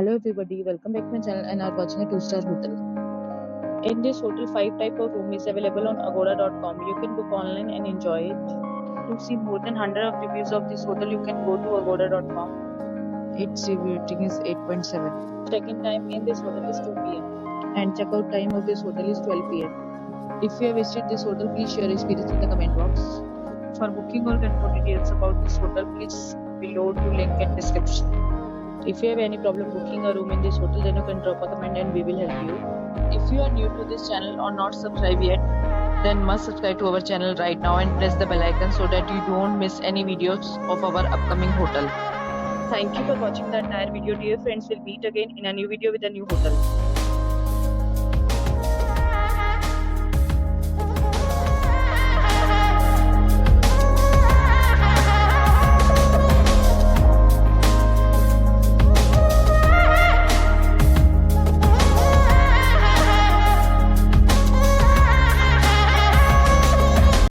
Hello everybody, welcome back to my channel and are watching a 2-star hotel. In this hotel, 5 type of room is available on agoda.com. You can book online and enjoy it. To see more than 100 of reviews of this hotel, you can go to agoda.com. Its review rating is 8.7. Check-in time in this hotel is 2 p.m. and check-out time of this hotel is 12 p.m. If you have visited this hotel, please share your experience in the comment box. For booking or get more details about this hotel, please below to link in description. If you have any problem booking a room in this hotel, then you can drop a comment and we will help you. If you are new to this channel or not subscribed yet, then must subscribe to our channel right now and press the bell icon so that you don't miss any videos of our upcoming hotel. Thank you for watching the entire video. Dear friends, we'll meet again in a new video with a new hotel.